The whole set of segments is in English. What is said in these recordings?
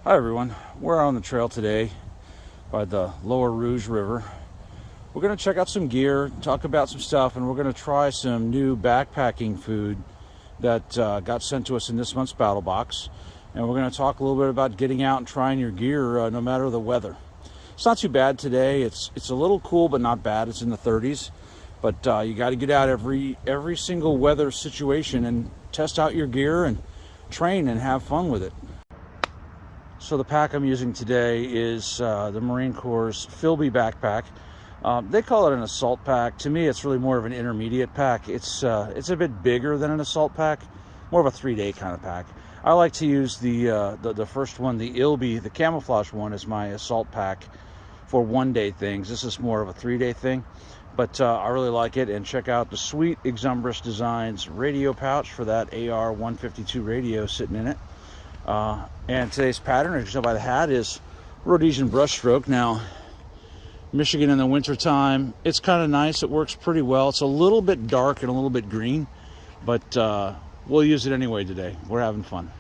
Hi everyone, we're on the trail today by the Lower Rouge River. We're going to check out some gear, talk about some stuff, and we're going to try some new backpacking food that got sent to us in this month's BattlBox. And we're going to talk a little bit about getting out and trying your gear no matter the weather. It's not too bad today. It's a little cool, but not bad. It's in the 30s. But you got to get out every single weather situation and test out your gear and train and have fun with it. So the pack I'm using today is the Marine Corps' Philby backpack. They call it an assault pack. To me, it's really more of an intermediate pack. It's a bit bigger than an assault pack, more of a 3-day kind of pack. I like to use the first one, the Ilby, the camouflage one, as my assault pack for 1-day things. This is more of a 3-day thing, but I really like it. And check out the sweet Exumbris Designs radio pouch for that AR-152 radio sitting in it. And today's pattern, as you can tell by the hat, is Rhodesian brushstroke. Now, Michigan in the wintertime, it's kind of nice. It works pretty well. It's a little bit dark and a little bit green, but we'll use it anyway today. We're having fun.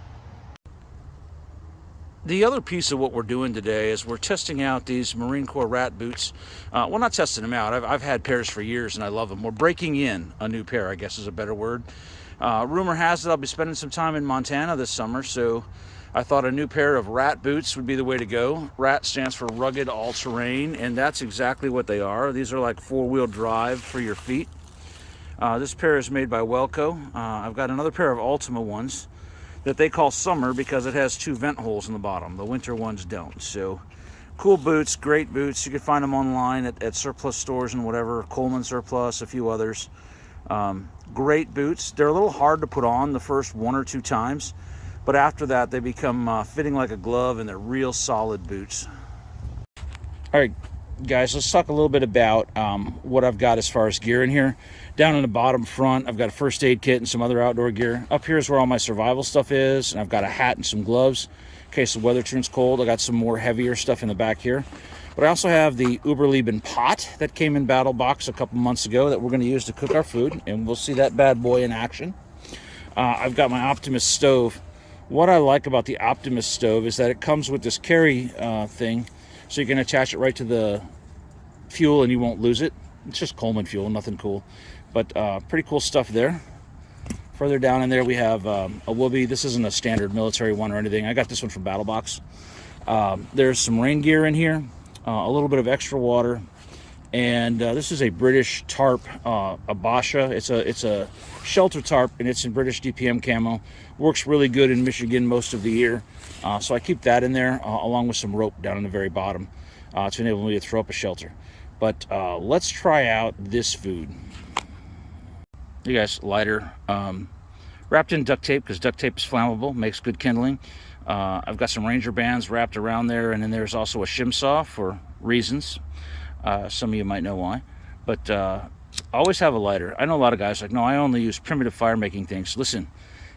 The other piece of what we're doing today is we're testing out these Marine Corps rat boots. Well, not testing them out. I've had pairs for years and I love them. We're breaking in a new pair, I guess is a better word. Rumor has it I'll be spending some time in Montana this summer, so I thought a new pair of rat boots would be the way to go. Rat stands for rugged all-terrain, and that's exactly what they are. These are like 4-wheel drive for your feet. This pair is made by Welco. I've got another pair of Ultima ones that they call Summer because it has 2 vent holes in the bottom. The winter ones don't. So cool boots, great boots. You can find them online at surplus stores and whatever, Coleman Surplus, a few others. Great boots. They're a little hard to put on the first 1 or 2 times, but after that they become fitting like a glove, and they're real solid boots. All right, guys, let's talk a little bit about what I've got as far as gear in here. Down in the bottom front, I've got a first aid kit and some other outdoor gear. Up here is where all my survival stuff is, and I've got a hat and some gloves in case the weather turns cold. I got some more heavier stuff in the back here. But I also have the Uberleben pot that came in BattlBox a couple months ago that we're going to use to cook our food, and we'll see that bad boy in action. I've got my Optimus stove. What I like about the Optimus stove is that it comes with this carry thing, so you can attach it right to the fuel and you won't lose it. It's just Coleman fuel, nothing cool, but pretty cool stuff there. Further down in there we have a Whoopee. This isn't a standard military one or anything. I got this one from BattlBox. There's some rain gear in here. A little bit of extra water, and this is a British tarp, a Basha. It's a shelter tarp, and it's in British DPM camo. Works really good in Michigan most of the year, so I keep that in there along with some rope down in the very bottom to enable me to throw up a shelter. But let's try out this food. You guys, lighter, wrapped in duct tape because duct tape is flammable, makes good kindling. I've got some Ranger bands wrapped around there, and then there's also a shim saw for reasons. Some of you might know why. But always have a lighter. I know a lot of guys like, no, I only use primitive fire making things. Listen,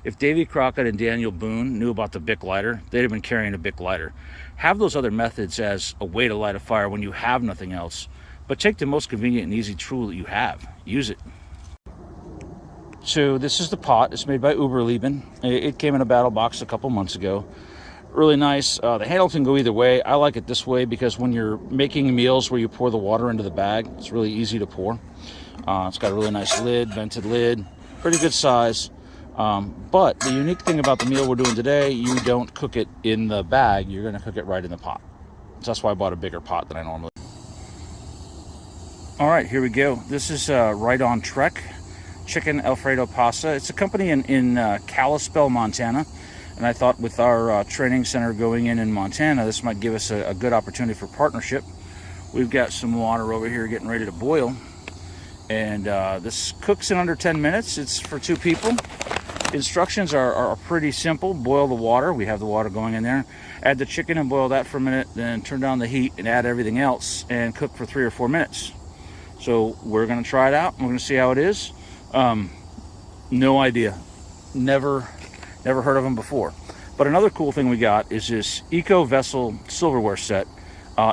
if Davy Crockett and Daniel Boone knew about the Bic lighter, they'd have been carrying a Bic lighter. Have those other methods as a way to light a fire when you have nothing else. But take the most convenient and easy tool that you have. Use it. So this is the pot. It's made by Uberleben. It came in a BattlBox a couple months ago. Really nice. The handle can go either way. I like it this way because when you're making meals where you pour the water into the bag, it's really easy to pour. It's got a really nice lid, vented lid, pretty good size. But the unique thing about the meal we're doing today, you don't cook it in the bag. You're going to cook it right in the pot. So that's why I bought a bigger pot than I normally. All right, here we go. This is Right On Trek Chicken Alfredo Pasta. It's a company in Kalispell, Montana. And I thought with our training center going in Montana, this might give us a good opportunity for partnership. We've got some water over here getting ready to boil. And this cooks in under 10 minutes. It's for 2 people. Instructions are pretty simple. Boil the water. We have the water going in there. Add the chicken and boil that for a minute. Then turn down the heat and add everything else and cook for 3 or 4 minutes. So we're going to try it out. We're going to see how it is. No idea. Never heard of them before. But another cool thing we got is this Eco Vessel silverware set.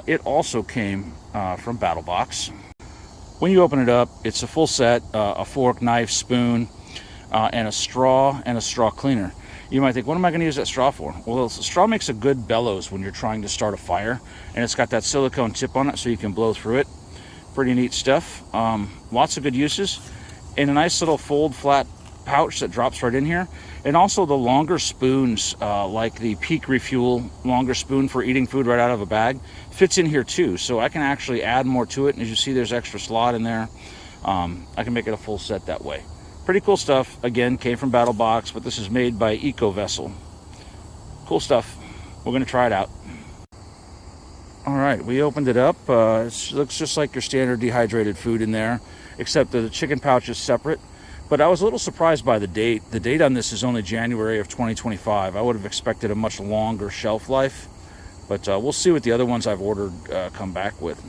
It also came from BattlBox. When you open it up, it's a full set, a fork, knife, spoon, and a straw cleaner. You might think, what am I going to use that straw for? Well, straw makes a good bellows when you're trying to start a fire, and it's got that silicone tip on it so you can blow through it. Pretty neat stuff. Lots of good uses. And a nice little fold flat pouch that drops right in here. And also the longer spoons, like the Peak Refuel longer spoon for eating food right out of a bag, fits in here too. So I can actually add more to it. And as you see, there's extra slot in there. I can make it a full set that way. Pretty cool stuff. Again, came from BattlBox, but this is made by Eco Vessel. Cool stuff. We're going to try it out. All right, we opened it up. It looks just like your standard dehydrated food in there, except that the chicken pouch is separate. But I was a little surprised by the date. The date on this is only January of 2025. I would have expected a much longer shelf life, but we'll see what the other ones I've ordered come back with.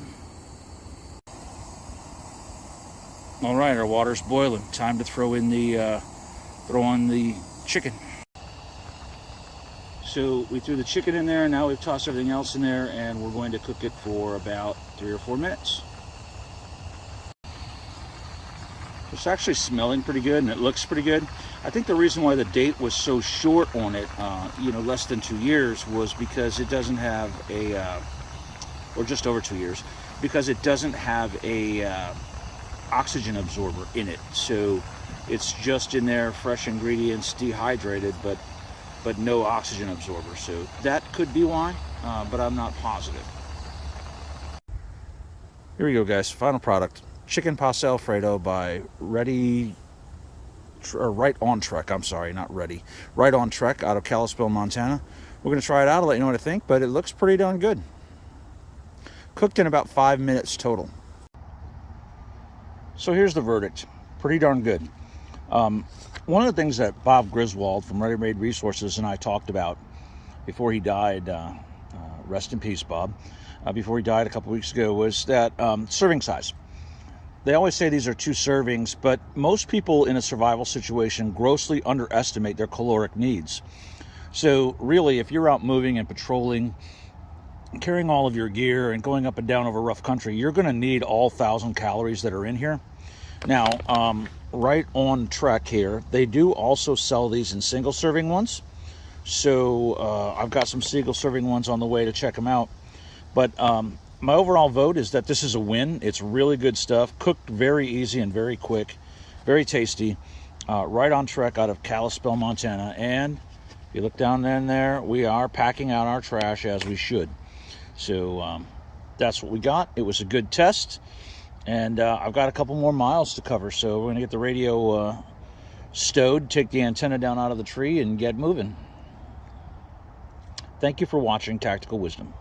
All right, our water's boiling. Time to throw on the chicken. So we threw the chicken in there, and now we've tossed everything else in there, and we're going to cook it for about 3 or 4 minutes. It's actually smelling pretty good, and it looks pretty good. I think the reason why the date was so short on it, less than 2 years, was because it doesn't have or just over 2 years, because it doesn't have a oxygen absorber in it. So it's just in there, fresh ingredients, dehydrated, but no oxygen absorber. So that could be why, but I'm not positive. Here we go, guys. Final product. Chicken pasta Alfredo by Right On Trek. I'm sorry, not Ready. Right On Trek out of Kalispell, Montana. We're going to try it out. I'll let you know what I think, but it looks pretty darn good. Cooked in about 5 minutes total. So here's the verdict. Pretty darn good. One of the things that Bob Griswold from Ready Made Resources and I talked about before he died, rest in peace, Bob, before he died a couple weeks ago, was that serving size. They always say these are 2 servings, but most people in a survival situation grossly underestimate their caloric needs. So really, if you're out moving and patrolling, carrying all of your gear and going up and down over rough country, you're going to need all 1,000 calories that are in here. Now, Right On Trek here, they do also sell these in single serving ones. So I've got some single serving ones on the way to check them out. But my overall vote is that this is a win. It's really good stuff, cooked very easy and very quick, very tasty. Right On Trek out of Kalispell, Montana. And if you look down in there, we are packing out our trash as we should. So that's what we got. It was a good test. And I've got a couple more miles to cover, so we're going to get the radio stowed, take the antenna down out of the tree, and get moving. Thank you for watching Tactical Wisdom.